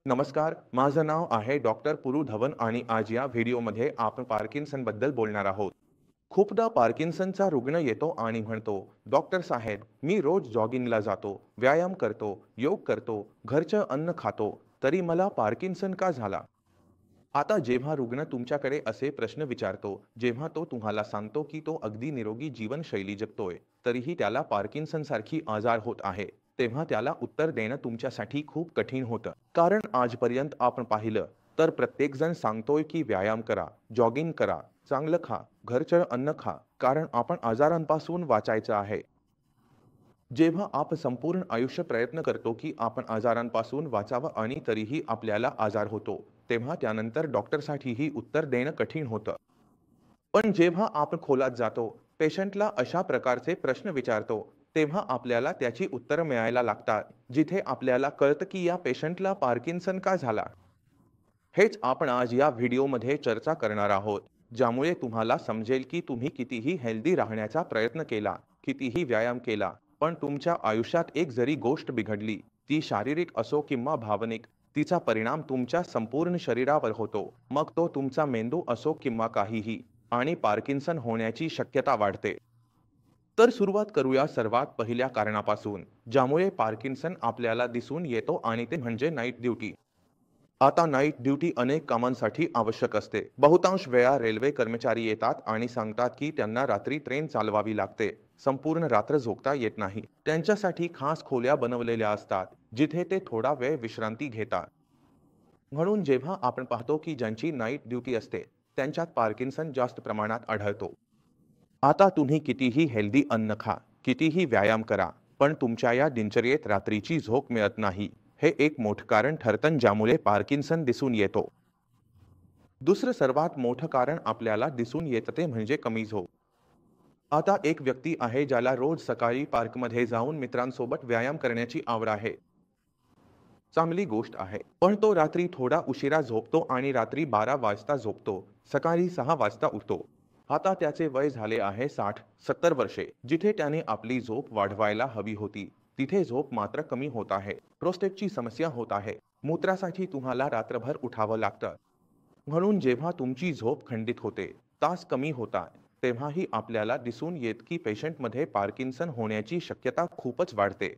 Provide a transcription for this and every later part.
नमस्कार, माझं नाव आहे डॉक्टर पुरू धवन आणि आज या व्हिडिओमध्ये आपण पार्किन्सन बद्दल बोलणार आहोत. खूपदा पार्किन्सनचा रुग्ण येतो आणि म्हणतो, "डॉक्टर साहेब, मी रोज जॉगिंगला जातो, व्यायाम करतो, योग करतो, घरचं अन्न खातो, तरी मला पार्किन्सन का झाला?" आता जेव्हा रुग्ण तुमच्याकडे असे प्रश्न विचारतो, जेव्हा तो तुम्हाला सांगतो की तो अगदी निरोगी जीवनशैली जगतोय, तरीही त्याला पार्किन्सनसारखी आजार होत आहे, तेव्हा त्याला उत्तर देणं तुमच्यासाठी खूप कठीण होतं. कारण आजपर्यंत आपण पाहिलं तर प्रत्येकजण सांगतोय की व्यायाम करा, जॉगिंग करा, चांगलं खा, घरचं अन्न खा, कारण आपण आजारांपासून वाचायचं आहे. जेव्हा आपण संपूर्ण आयुष्य प्रयत्न करतो की आपण आजारांपासून वाचावं आणि तरीही आपल्याला आजार होतो, तेव्हा त्यानंतर डॉक्टरसाठीही उत्तर देणं कठीण होतं. पण जेव्हा आपण खोलात जातो, पेशंटला अशा प्रकारचे प्रश्न विचारतो, तेव्हा आपल्याला त्याची उत्तरं मिळायला लागतात, जिथे आपल्याला कळतं की या पेशंटला पार्किन्सन का झाला. हेच आपण आज या व्हिडिओमध्ये चर्चा करणार आहोत, ज्यामुळे तुम्हाला समजेल की तुम्ही कितीही हेल्दी राहण्याचा प्रयत्न केला, कितीही व्यायाम केला, पण तुमच्या आयुष्यात एक जरी गोष्ट बिघडली, ती शारीरिक असो किंवा भावनिक, तिचा परिणाम तुमच्या संपूर्ण शरीरावर होतो. मग तो तुमचा मेंदू असो किंवा काहीही, आणि पार्किन्सन होण्याची शक्यता वाढते. तर सुरुवात करूया सर्वात पहिल्या कारणापासून, ज्यामुळे पार्किन्सन आपल्याला दिसून येतो आणि ते म्हणजे नाईट ड्युटी. आता नाईट ड्युटी अनेक कामांसाठी आवश्यक असते. बहुतांश वेळा रेल्वे कर्मचारी येतात आणि सांगतात की त्यांना रात्री ट्रेन चालवावी लागते. संपूर्ण रात्र झोपता येत नाही. त्यांच्यासाठी खास खोल्या बनवलेल्या असतात, जिथे ते थोडा वेळ विश्रांती घेतात. म्हणून जेव्हा आपण पाहतो की ज्यांची नाईट ड्युटी असते, त्यांच्यात पार्किन्सन जास्त प्रमाणात आढळतो. आता तुम्ही कितीही हेल्दी अन्न खा, कितीही व्यायाम करा, पण तुमच्या या दिनचर्येत रात्रीची झोप मिळत नाही. हे एक मोठं कारण ठरतं ज्यामुळे पार्किन्सन दिसून येतो. दुसरं सर्वात मोठं कारण आपल्याला दिसून येतं ते म्हणजे कमी झोप. आता एक व्यक्ती आहे ज्याला रोज सकाळी पार्कमध्ये जाऊन मित्रांसोबत व्यायाम करण्याची आवड आहे. चांगली गोष्ट आहे. पण तो रात्री थोडा उशिरा झोपतो आणि रात्री 12 वाजता झोपतो. सकाळी 6 वाजता उठतो. आता त्याचे वय झाले आहे 60-70 वर्षे. जिथे त्याने आपली झोप वाढवायला हवी होती, तिथे झोप मात्र कमी होत आहे. प्रोस्टेटची समस्या होत आहे. मूत्रासाठी तुम्हाला रात्रभर उठावं लागतं. म्हणून जेव्हा तुमची झोप खंडित होते, तास कमी होतात, तेव्हाही आपल्याला दिसून येत की पेशंटमध्ये पार्किन्सन होण्याची शक्यता खूपच वाढते.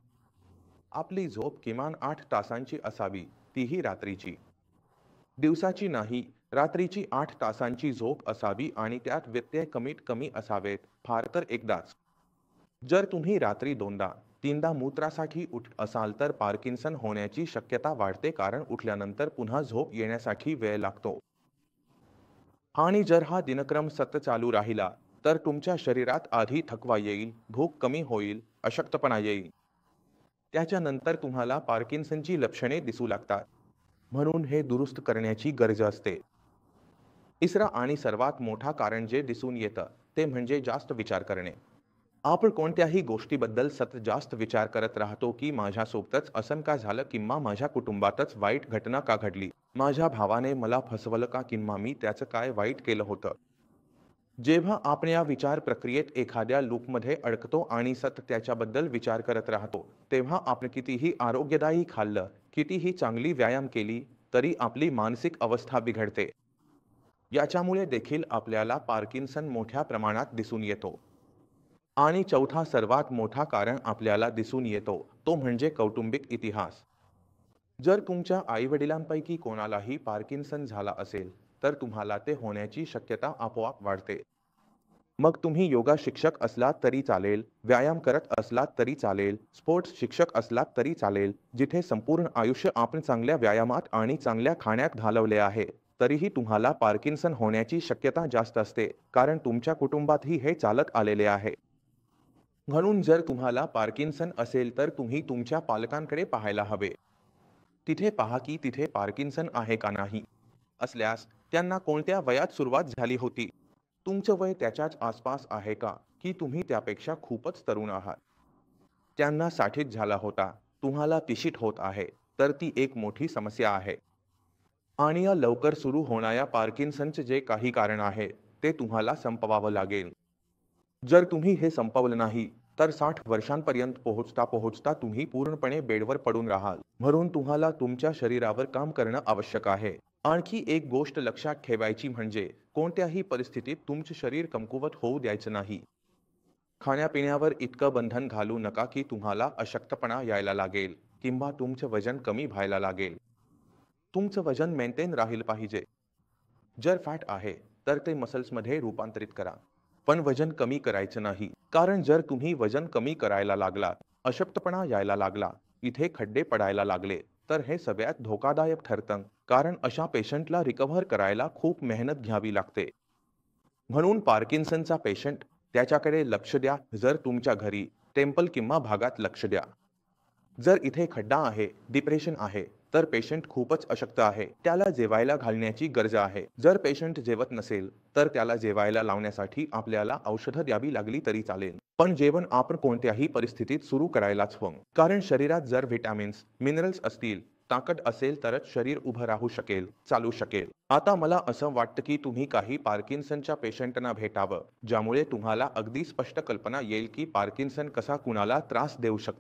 आपली झोप किमान 8 तासांची असावी, तीही रात्रीची. दिवसाची नाही, रात्रीची 8 तासांची झोप असावी आणि त्यात व्यत्यय कमीत कमी असावेत, फार तर एकदाच. जर तुम्ही रात्री 2दा, 3दा मूत्रासाठी उठत असाल तर पार्किन्सन होण्याची शक्यता वाढते कारण उठल्यानंतर पुन्हा झोप येण्यासाठी वेळ लागतो. आणि जर हा दिनक्रम सतत चालू राहिला, तर तुमच्या शरीरात आधी थकवा येईल, भूक कमी होईल, अशक्तपणा येईल. त्याच्यानंतर तुम्हाला पार्किन्सनची लक्षणे दिसू लागतात. म्हणून हे दुरुस्त करण्याची गरज असते. तिसरं आणि सर्वात मोठा कारण जे दिसून येतं, ते म्हणजे जास्त विचार करणे. आपण कोणत्याही गोष्टीबद्दल सतत जास्त विचार करत राहतो की माझ्यासोबतच असं का झालं किंवा माझ्या कुटुंबातच वाईट घटना का घडली? माझ्या भावाने मला फसवलं का किंवा मी त्याचं काय वाईट केलं होतं? जेव्हा आपण या विचार प्रक्रियेत एखाद्या लूपमध्ये अडकतो आणि सतत त्याच्याबद्दल विचार करत राहतो, तेव्हा आपण कितीही आरोग्यदायी खाल्लं, कितीही चांगली व्यायाम केली, तरी आपली मानसिक अवस्था बिघडते. याच्यामुळे देखील आपल्याला पार्किन्सन मोठ्या प्रमाणात दिसून येतो. आणि चौथा सर्वात मोठा कारण आपल्याला दिसून येतो, तो म्हणजे कौटुंबिक इतिहास. जर तुमच्या आई-वडिलांपैकी कोणालाही पार्किन्सन झाला असेल, तर तुम्हाला ते होण्याची शक्यता आपोआप वाढते. मग तुम्ही योगा शिक्षक असलात तरी चालेल, व्यायाम करत असलात तरी चालेल, स्पोर्ट्स शिक्षक असलात तरी चालेल, जिथे संपूर्ण आयुष्य आपण चांगल्या व्यायामात आणि चांगल्या खाण्यात घालवले आहे, तरीही तुम्हाला पार्किन्सन होण्याची शक्यता जास्त असते, कारण तुमच्या कुटुंबातही हे चालत आलेले आहे. म्हणून जर तुम्हाला पार्किन्सन असेल तर तुम्ही तुमच्या पालकांकडे पाहायला हवे. तिथे पहा की तिथे पार्किन्सन आहे का नाही. असल्यास त्यांना कोणत्या वयात सुरुवात झाली होती. तुमचं वय त्याच्याच आसपास आहे का, की तुम्ही त्यापेक्षा खूपच तरुण आहात. त्यांना 60त झाला होता, तुम्हाला 30त होत आहे, तर ती एक मोठी समस्या आहे. आणि या लवकर सुरू होणाऱ्या पार्किन्सनचे जे काही कारण आहे, ते तुम्हाला संपवावं लागेल. जर तुम्ही हे संपवलं नाही, तर 60 वर्षांपर्यंत पोहोचता पोहोचता तुम्ही पूर्णपणे बेडवर पडून राहाल. म्हणून तुम्हाला तुमच्या शरीरावर काम करणं आवश्यक आहे. आणखी एक गोष्ट लक्षात ठेवायची म्हणजे कोणत्याही परिस्थितीत तुमचे शरीर कमकुवत होऊ द्यायचं नाही. खाण्यापिण्यावर इतकं बंधन घालू नका की तुम्हाला अशक्तपणा यायला लागेल किंवा तुमचं वजन कमी व्हायला लागेल. तुमचं वजन मेंटेन राहिलं पाहिजे. जर फॅट आहे तर ते मसल्समध्ये रूपांतरित करा. पण वजन कमी करायचं नाही. कारण जर तुम्ही वजन कमी करायला लागलात, अशक्तपणा यायला लागला, इथे खड्डे पडायला लागले, तर हे सगळ्यात धोकादायक ठरतं. कारण अशा पेशंटला रिकव्हर करायला खूप मेहनत घ्यावी लागते. म्हणून पार्किन्सनचा पेशंट त्याच्याकडे लक्ष द्या. जर तुमच्या घरी टेम्पल किंवा भागात लक्ष द्या. जर इथे खड्डा आहे, डिप्रेशन आहे, तर पेशंट खूपच अशक्त आहे. त्याला जेवायला घालण्याची गरज आहे. जर पेशंट जेवत नसेल, तर त्याला जेवायला लावण्यासाठी आपल्याला औषधं द्यावी लागली तरी चालेल. पण जेवण आपण कोणत्याही परिस्थितीत सुरू करायलाच हवं. कारण शरीरात जर व्हिटॅमिन्स, मिनरल्स असतील, ताकद असेल तरच शरीर उभं राहू शकेल, चालू शकेल. आता मला असं वाटतं की तुम्ही काही पार्किन्सनच्या पेशंटना भेटावं, ज्यामुळे तुम्हाला अगदी स्पष्ट कल्पना येईल की पार्किन्सन कसा कुणाला त्रास देऊ शकतो.